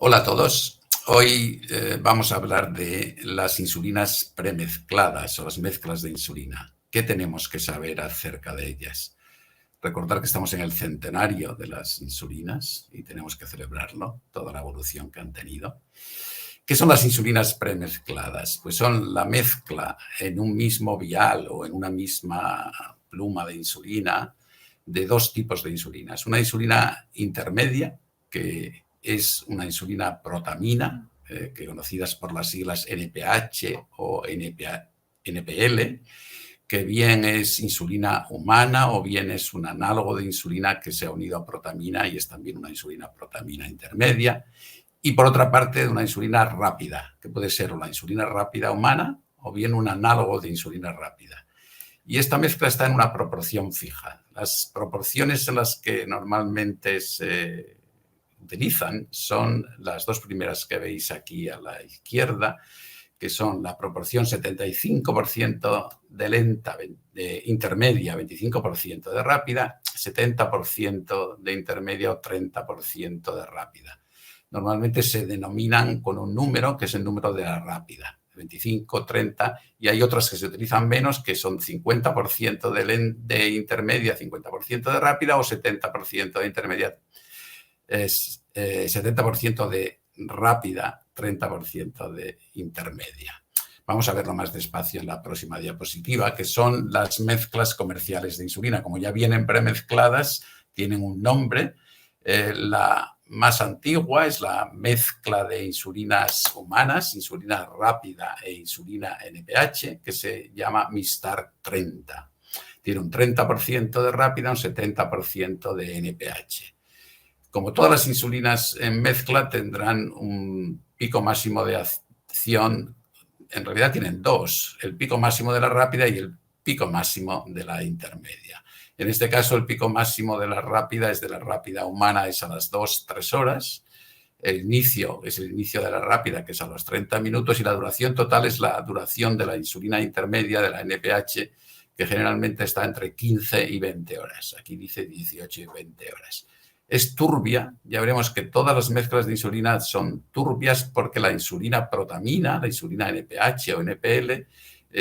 Hola a todos. Hoy vamos a hablar de las insulinas premezcladas o las mezclas de insulina. ¿Qué tenemos que saber acerca de ellas? Recordar que estamos en el centenario de las insulinas y tenemos que celebrarlo, toda la evolución que han tenido. ¿Qué son las insulinas premezcladas? Pues son la mezcla en un mismo vial o en una misma pluma de insulina de dos tipos de insulinas. Una insulina intermedia, que es una insulina protamina, que conocidas por las siglas NPH o NPL, que bien es insulina humana o bien es un análogo de insulina que se ha unido a protamina y es también una insulina protamina intermedia. Y por otra parte, una insulina rápida, que puede ser una insulina rápida humana o bien un análogo de insulina rápida. Y esta mezcla está en una proporción fija. Las proporciones en las que normalmente se utilizan son las dos primeras que veis aquí a la izquierda, que son la proporción 75% de lenta, de intermedia, 25% de rápida, 70% de intermedia o 30% de rápida. Normalmente se denominan con un número, que es el número de la rápida, 25, 30, y hay otras que se utilizan menos, que son 50% de intermedia, 50% de rápida o 70% de intermedia, 70% de rápida, 30% de intermedia. Vamos a verlo más despacio en la próxima diapositiva, que son las mezclas comerciales de insulina. Como ya vienen premezcladas, tienen un nombre. La más antigua es la mezcla de insulinas humanas, insulina rápida e insulina NPH, que se llama Mistar 30. Tiene un 30% de rápida, un 70% de NPH. Como todas las insulinas en mezcla, tendrán un pico máximo de acción. En realidad tienen dos, el pico máximo de la rápida y el pico máximo de la intermedia. En este caso, el pico máximo de la rápida es de la rápida humana, es a las 2-3 horas. El inicio es el inicio de la rápida, que es a los 30 minutos, y la duración total es la duración de la insulina intermedia, de la NPH, que generalmente está entre 15 y 20 horas. Aquí dice 18 y 20 horas. Es turbia, ya veremos que todas las mezclas de insulina son turbias porque la insulina protamina, la insulina NPH o NPL,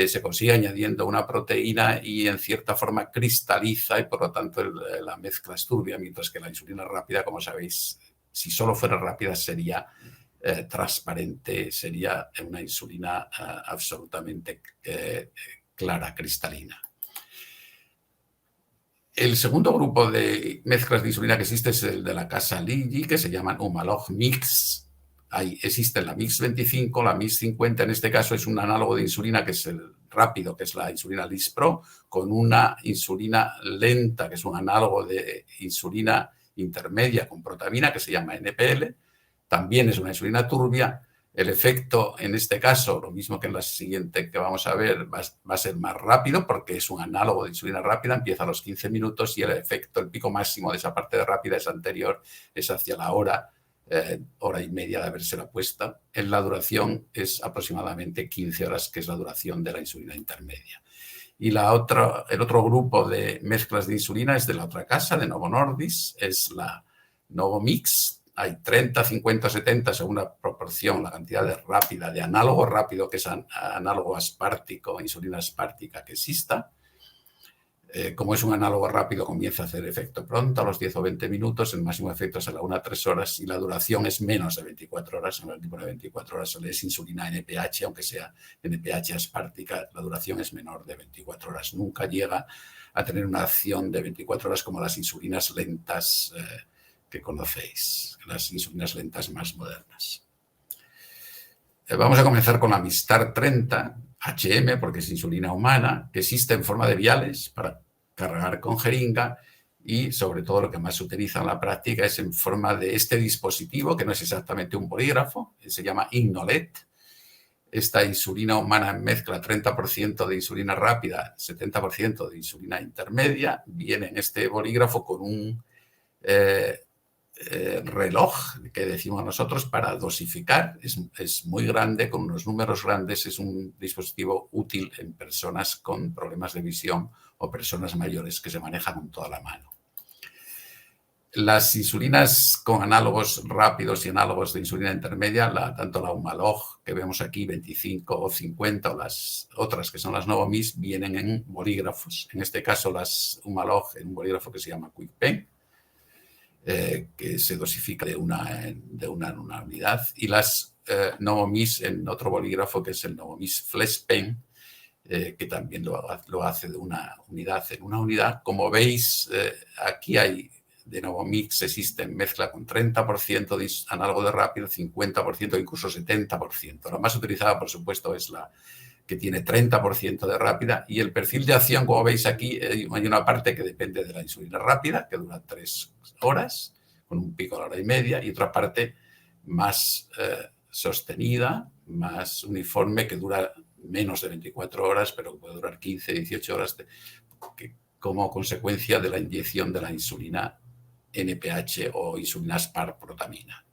se consigue añadiendo una proteína y en cierta forma cristaliza y por lo tanto la mezcla es turbia, mientras que la insulina rápida, como sabéis, si solo fuera rápida sería transparente, sería una insulina absolutamente clara, cristalina. El segundo grupo de mezclas de insulina que existe es el de la casa Lilly, que se llaman Humalog Mix. Ahí existe la Mix 25, la Mix 50, en este caso es un análogo de insulina que es el rápido, que es la insulina Lispro, con una insulina lenta, que es un análogo de insulina intermedia con protamina, que se llama NPL. También es una insulina turbia. El efecto, en este caso, lo mismo que en la siguiente que vamos a ver, va a ser más rápido porque es un análogo de insulina rápida, empieza a los 15 minutos y el efecto, el pico máximo de esa parte de rápida es anterior, es hacia la hora y media de habérsela puesta. En la duración es aproximadamente 15 horas, que es la duración de la insulina intermedia. Y el otro grupo de mezclas de insulina es de la otra casa, de Novo Nordisk, es la Novomix. Hay 30, 50, 70 según la proporción, la cantidad de rápida, de análogo rápido, que es análogo aspártico, insulina aspártica que exista. Como es un análogo rápido, comienza a hacer efecto pronto, a los 10 o 20 minutos, el máximo efecto es a la 1-3 horas y la duración es menos de 24 horas. En el tipo de 24 horas solo es insulina NPH, aunque sea NPH aspártica, la duración es menor de 24 horas. Nunca llega a tener una acción de 24 horas como las insulinas lentas que conocéis, las insulinas lentas más modernas. Vamos a comenzar con la Mistar 30, HM, porque es insulina humana, que existe en forma de viales para cargar con jeringa y sobre todo lo que más se utiliza en la práctica es en forma de este dispositivo, que no es exactamente un bolígrafo, se llama Ignolet. Esta insulina humana mezcla 30% de insulina rápida, 70% de insulina intermedia, viene en este bolígrafo con un reloj, que decimos nosotros, para dosificar. Es muy grande, con unos números grandes, es un dispositivo útil en personas con problemas de visión o personas mayores que se manejan con toda la mano. Las insulinas con análogos rápidos y análogos de insulina intermedia, tanto la Humalog que vemos aquí, 25 o 50, o las otras que son las Novomix, vienen en bolígrafos. En este caso, las Humalog en un bolígrafo que se llama QuickPen, que se dosifica de una en una unidad, y las Novomix en otro bolígrafo que es el Novomix FlexPen, que también lo hace de una unidad en una unidad. Como veis, aquí hay de Novomix, existe mezcla con 30% de análogo de rápido, 50%, incluso 70%. La más utilizada, por supuesto, es la que tiene 30% de rápida, y el perfil de acción, como veis aquí, hay una parte que depende de la insulina rápida, que dura 3 horas, con un pico a la hora y media, y otra parte más sostenida, más uniforme, que dura menos de 24 horas, pero que puede durar 15, 18 horas, como consecuencia de la inyección de la insulina NPH o insulina asparprotamina.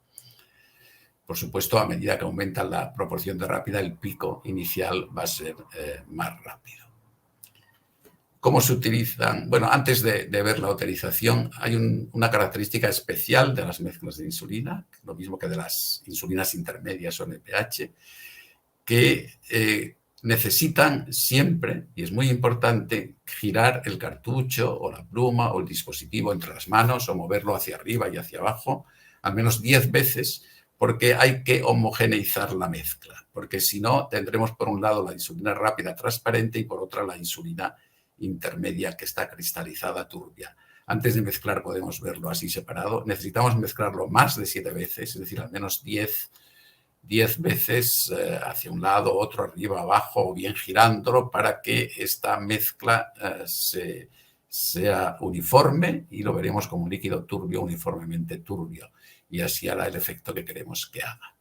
Por supuesto, a medida que aumenta la proporción de rápida, el pico inicial va a ser más rápido. ¿Cómo se utilizan? Bueno, antes de ver la utilización, hay una característica especial de las mezclas de insulina, lo mismo que de las insulinas intermedias o NPH, que necesitan siempre, y es muy importante, girar el cartucho o la pluma o el dispositivo entre las manos o moverlo hacia arriba y hacia abajo al menos 10 veces, porque hay que homogeneizar la mezcla, porque si no tendremos por un lado la insulina rápida transparente y por otra la insulina intermedia que está cristalizada turbia. Antes de mezclar podemos verlo así separado. Necesitamos mezclarlo más de 7 veces, es decir, al menos 10 veces hacia un lado, otro arriba, abajo, o bien girándolo, para que esta mezcla sea uniforme, y lo veremos como un líquido turbio, uniformemente turbio, y así hará el efecto que queremos que haga.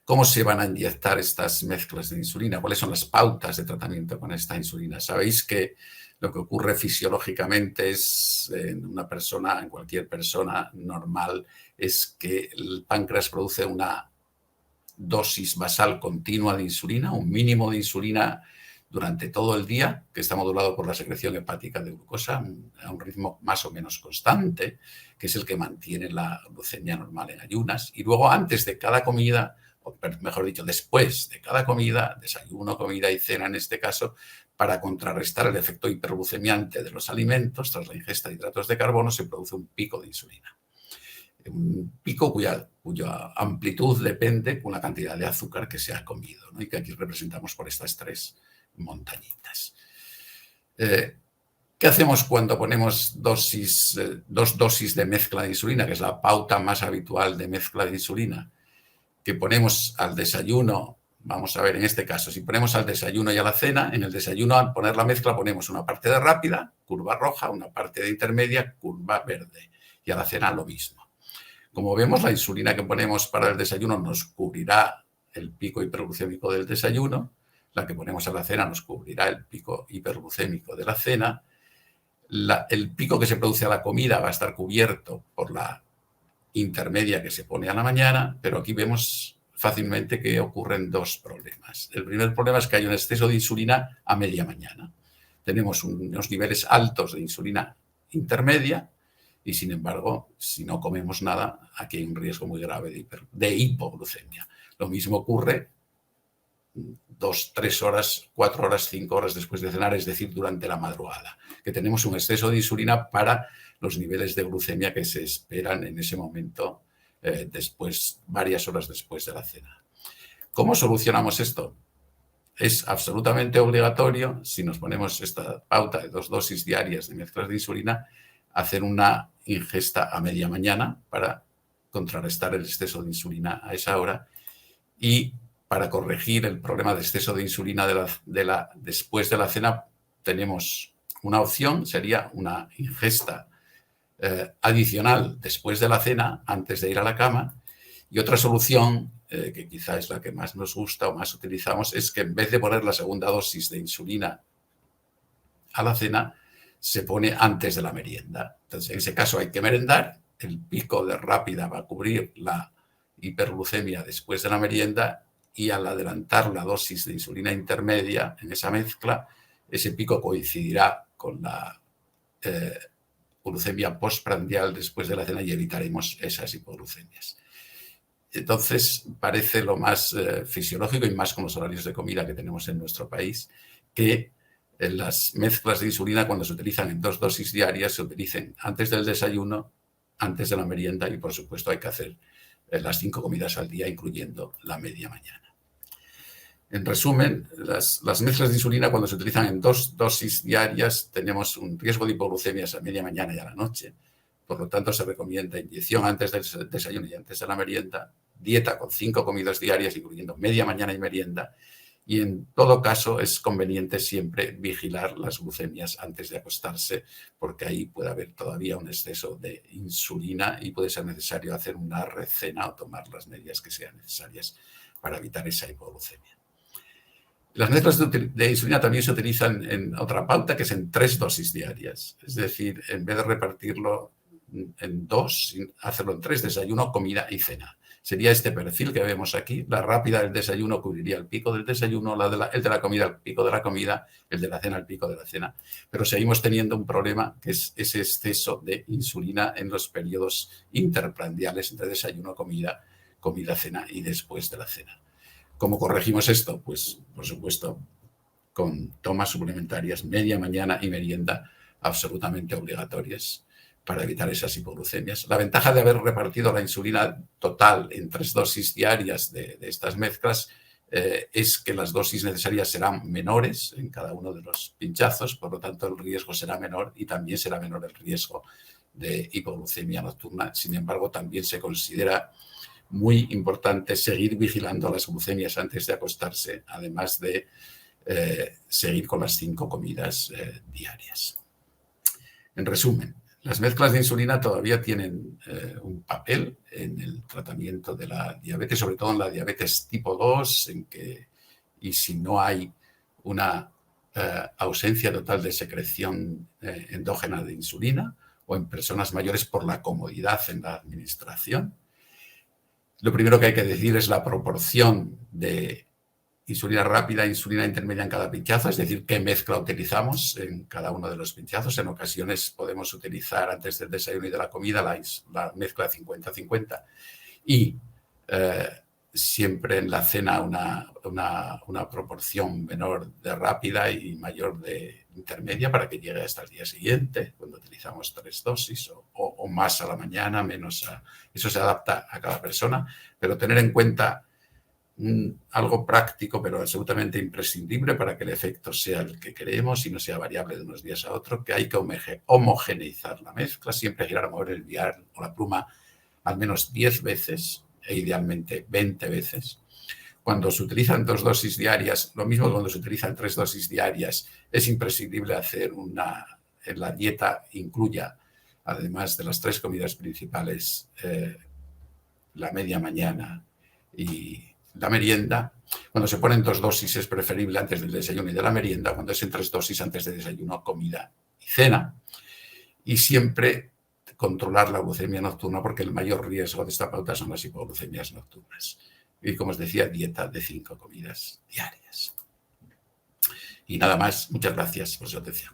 ¿Cómo se van a inyectar estas mezclas de insulina? ¿Cuáles son las pautas de tratamiento con esta insulina? Sabéis que lo que ocurre fisiológicamente es en una persona, en cualquier persona normal, es que el páncreas produce una dosis basal continua de insulina, un mínimo de insulina durante todo el día, que está modulado por la secreción hepática de glucosa a un ritmo más o menos constante, que es el que mantiene la glucemia normal en ayunas. Y luego, antes de cada comida, o mejor dicho, después de cada comida, desayuno, comida y cena en este caso, para contrarrestar el efecto hiperglucemiante de los alimentos, tras la ingesta de hidratos de carbono, se produce un pico de insulina. Un pico cuya amplitud depende con la cantidad de azúcar que se ha comido, ¿no? Y que aquí representamos por estas 3 montañitas. ¿Qué hacemos cuando ponemos dos dosis de mezcla de insulina, que es la pauta más habitual de mezcla de insulina? Que ponemos al desayuno, vamos a ver, en este caso, si ponemos al desayuno y a la cena, en el desayuno, al poner la mezcla, ponemos una parte de rápida, curva roja, una parte de intermedia, curva verde, y a la cena lo mismo. Como vemos, la insulina que ponemos para el desayuno nos cubrirá el pico hiperglucémico del desayuno, la que ponemos a la cena nos cubrirá el pico hiperglucémico de la cena, el pico que se produce a la comida va a estar cubierto por la intermedia que se pone a la mañana, pero aquí vemos fácilmente que ocurren 2 problemas. El primer problema es que hay un exceso de insulina a media mañana. Tenemos unos niveles altos de insulina intermedia y, sin embargo, si no comemos nada, aquí hay un riesgo muy grave de hipoglucemia. Lo mismo ocurre 2, 3 horas, 4 horas, 5 horas después de cenar, es decir, durante la madrugada, que tenemos un exceso de insulina para los niveles de glucemia que se esperan en ese momento, varias horas después de la cena. ¿Cómo solucionamos esto? Es absolutamente obligatorio, si nos ponemos esta pauta de 2 dosis diarias de mezclas de insulina, hacer una ingesta a media mañana para contrarrestar el exceso de insulina a esa hora, y para corregir el problema de exceso de insulina después de la cena tenemos una opción, sería una ingesta adicional después de la cena, antes de ir a la cama. Y otra solución, que quizá es la que más nos gusta o más utilizamos, es que en vez de poner la segunda dosis de insulina a la cena, se pone antes de la merienda. Entonces, en ese caso hay que merendar, el pico de rápida va a cubrir la hiperglucemia después de la merienda, y al adelantar la dosis de insulina intermedia en esa mezcla, ese pico coincidirá con la hipoglucemia postprandial después de la cena y evitaremos esas hipoglucemias. Entonces, parece lo más fisiológico y más con los horarios de comida que tenemos en nuestro país, que las mezclas de insulina, cuando se utilizan en 2 dosis diarias, se utilicen antes del desayuno, antes de la merienda y, por supuesto, hay que hacer las 5 comidas al día, incluyendo la media mañana. En resumen, las mezclas de insulina, cuando se utilizan en 2 dosis diarias, tenemos un riesgo de hipoglucemias a media mañana y a la noche. Por lo tanto, se recomienda inyección antes del desayuno y antes de la merienda, dieta con 5 comidas diarias, incluyendo media mañana y merienda. Y en todo caso, es conveniente siempre vigilar las glucemias antes de acostarse, porque ahí puede haber todavía un exceso de insulina y puede ser necesario hacer una recena o tomar las medidas que sean necesarias para evitar esa hipoglucemia. Las mezclas de insulina también se utilizan en otra pauta, que es en 3 dosis diarias. Es decir, en vez de repartirlo en 2, hacerlo en 3, desayuno, comida y cena. Sería este perfil que vemos aquí. La rápida del desayuno cubriría el pico del desayuno, el de la comida el pico de la comida, el de la cena el pico de la cena. Pero seguimos teniendo un problema, que es ese exceso de insulina en los periodos interprandiales entre desayuno, comida, cena y después de la cena. ¿Cómo corregimos esto? Pues, por supuesto, con tomas suplementarias media mañana y merienda absolutamente obligatorias para evitar esas hipoglucemias. La ventaja de haber repartido la insulina total en 3 dosis diarias de estas mezclas es que las dosis necesarias serán menores en cada uno de los pinchazos, por lo tanto el riesgo será menor y también será menor el riesgo de hipoglucemia nocturna. Sin embargo, también se considera muy importante seguir vigilando las glucemias antes de acostarse, además de seguir con las 5 comidas diarias. En resumen, las mezclas de insulina todavía tienen un papel en el tratamiento de la diabetes, sobre todo en la diabetes tipo 2, y si no hay una ausencia total de secreción endógena de insulina, o en personas mayores por la comodidad en la administración. Lo primero que hay que decir es la proporción de insulina rápida e insulina intermedia en cada pinchazo, es decir, qué mezcla utilizamos en cada uno de los pinchazos. En ocasiones podemos utilizar antes del desayuno y de la comida la mezcla 50-50 y siempre en la cena una proporción menor de rápida y mayor de intermedia para que llegue hasta el día siguiente, cuando utilizamos 3 dosis o más a la mañana, menos eso se adapta a cada persona, pero tener en cuenta algo práctico pero absolutamente imprescindible para que el efecto sea el que queremos y no sea variable de unos días a otros, que hay que homogeneizar la mezcla, siempre girar a mover el dial o la pluma al menos 10 veces e idealmente 20 veces. Cuando se utilizan 2 dosis diarias, lo mismo que cuando se utilizan 3 dosis diarias, es imprescindible hacer en la dieta incluya, además de las 3 comidas principales, la media mañana y la merienda. Cuando se ponen 2 dosis es preferible antes del desayuno y de la merienda, cuando es en 3 dosis antes de desayuno, comida y cena. Y siempre controlar la glucemia nocturna, porque el mayor riesgo de esta pauta son las hipoglucemias nocturnas. Y como os decía, dieta de 5 comidas diarias. Y nada más, muchas gracias por su atención.